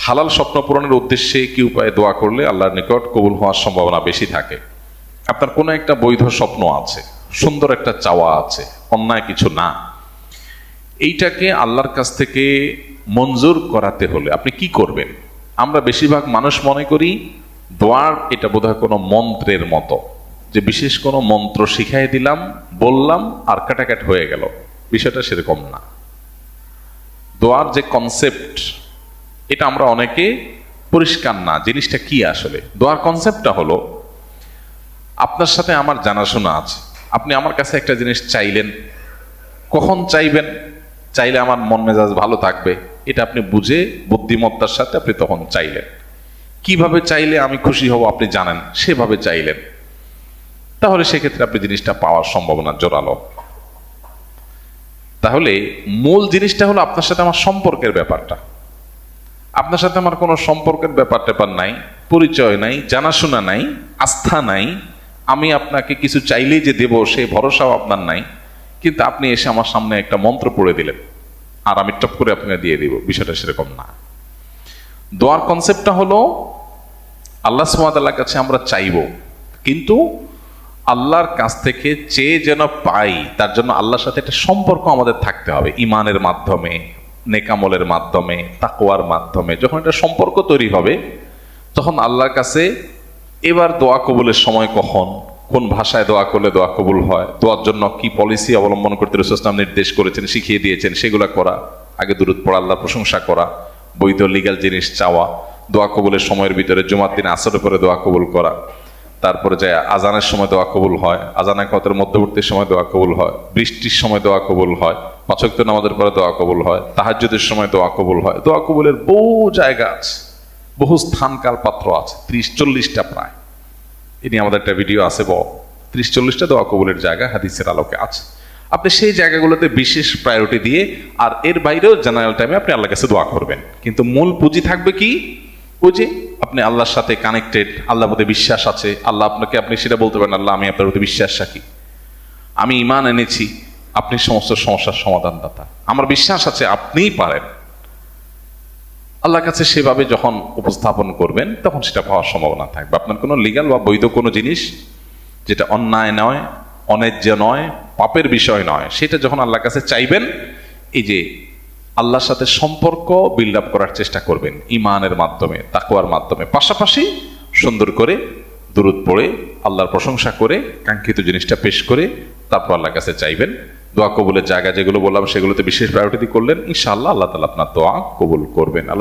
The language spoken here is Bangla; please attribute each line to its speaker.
Speaker 1: হালাল স্বপ্ন পূরণের উদ্দেশ্যে কি উপায়ে দোয়া করলে আল্লাহর নিকট কবুল হওয়ার সম্ভাবনা বেশি থাকে? আপনার কোনো একটা বৈধ স্বপ্ন আছে, সুন্দর একটা চাওয়া আছে, অন্যায় কিছু না, এইটাকে আল্লাহর কাছ থেকে মঞ্জুর করাতে হলে আপনি কি করবেন? আমরা বেশিরভাগ মানুষ মনে করি দোয়ার এটা বোধহয় কোনো মন্ত্রের মতো, যে বিশেষ কোনো মন্ত্র শিখাই দিলাম, বললাম আর কাটাকাট হয়ে গেল। বিষয়টা সেরকম না। দোয়ার যে কনসেপ্ট, এটা আমরা অনেকে পরিষ্কার না জিনিসটা কি আসলে। দোয়ার কনসেপ্টটা হলো, আপনার সাথে আমার জানাশোনা আছে, আপনি আমার কাছে একটা জিনিস চাইলেন, কখন চাইবেন, চাইলে আমার মন মেজাজ ভালো থাকবে, এটা আপনি বুঝে বুদ্ধিমত্তার সাথে আপনি তখন চাইলেন। কিভাবে চাইলে আমি খুশি হব আপনি জানেন, সেভাবে চাইলেন, তাহলে সেক্ষেত্রে আপনি জিনিসটা পাওয়ার সম্ভাবনা জোরালো। তাহলে মূল জিনিসটা হলো আপনার সাথে আমার সম্পর্কের ব্যাপারটা। আপনার সাথে আমার কোনো সম্পর্কের ব্যাপার নাই, পরিচয় নাই, জানাশোনা নাই, আস্থা নাই, আমি আপনাকে কিছু চাইলেই যে দেব সেই ভরসাও আপনার নাই, কিন্তু আপনি এসে আমার সামনে একটা মন্ত্র পড়ে দিলেন আর আমি টপ করে আপনাকে দিয়ে দিব। বিষয়টা সেরকম না। দোয়ার কনসেপ্টটা হলো আল্লাহ সুবহানাহু ওয়া তাআলার কাছে আমরা চাইব, কিন্তু আল্লাহর কাছ থেকে চেয়ে যেন পাই তার জন্য আল্লাহর সাথে একটা সম্পর্ক আমাদের থাকতে হবে, ইমানের মাধ্যমে, নেকামলের মাধ্যমে, তাকওয়ার মাধ্যমে। যখন একটা সম্পর্ক তৈরি হবে তখন আল্লাহর কাছে এবার দোয়া কবুলের সময় কখন, কোন ভাষায় দোয়া করলে দোয়া কবুল হয়, দোয়ার জন্য কি পলিসি অবলম্বন করতে রাসূল সাল্লাল্লাহু আলাইহি ওয়াসাল্লাম নির্দেশ করেছেন, শিখিয়ে দিয়েছেন, সেগুলো করা, আগে দুরূদ পড়া, আল্লাহর প্রশংসা করা, বৈধ লিগ্যাল জিনিস চাওয়া, দোয়া কবুলের সময়ের ভিতরে জুমার দিন আসরের পরে দোয়া কবুল করা, তারপরে যায় আজানের সময় দোয়া কবুল হয়, আজানের কতের মধ্যবর্তী সময় দোয়া কবুল হয়, বৃষ্টির সময় দোয়া কবুল হয়, পাঁচ ওয়াক্ত নামাজের পরে দোয়া কবুল হয়, তাহাজ্জুদের সময় দোয়া কবুল হয়। দোয়া কবুলের বহু জায়গা আছে, বহু স্থানকাল পাত্র আছে, 30-40টা প্রায়। এ নিয়ে আমাদের একটা ভিডিও আছে, 30-40টা দোয়া কবুলের জায়গা হাদিসের আলোকে আছে। আপনি সেই জায়গাগুলোতে বিশেষ প্রায়োরিটি দিয়ে, আর এর বাইরেও জেনারেল টাইমে আপনি আল্লাহর কাছে দোয়া করবেন, কিন্তু মূল পুঁজি থাকবে কি, ওই যে আপনি আল্লাহর সাথে কানেক্টেড, আল্লাহর প্রতি বিশ্বাস আছে, আল্লাহ আপনাকে, আপনি সেটা বলতে পারেন, আল্লাহ আমি আপনার প্রতি বিশ্বাস রাখি, আমি ঈমান এনেছি, আপনি সমস্ত সমস্যার সমাধানদাতা, আমার বিশ্বাস আছে আপনিই পারেন। আল্লাহর কাছে সেভাবে যখন উপস্থাপন করবেন তখন সেটা পাওয়ার সম্ভাবনা থাকবে। আপনার কোনো লিগ্যাল বা বৈধ কোনো জিনিস যেটা অন্যায় নয়, অন্যায্য নয়, পাপের বিষয় নয়, সেটা যখন আল্লাহর কাছে চাইবেন, এই যে আল্লাহর সাথে সম্পর্ক বিল্ড আপ করার চেষ্টা করবেন ঈমানের মাধ্যমে, তাকওয়ার মাধ্যমে, পাশাপাশি সুন্দর করে দুরূদ পড়ে, আল্লাহর প্রশংসা করে, কাঙ্ক্ষিত জিনিসটা পেশ করে তারপর আল্লাহর কাছে চাইবেন। দোয়া কবুলের জায়গা যেগুলো বললাম সেগুলোতে বিশেষ প্রায়োরিটি করলেন, ইনশাআল্লাহ আল্লাহ তাআলা আপনার দোয়া কবুল করবেন। আল্লাহ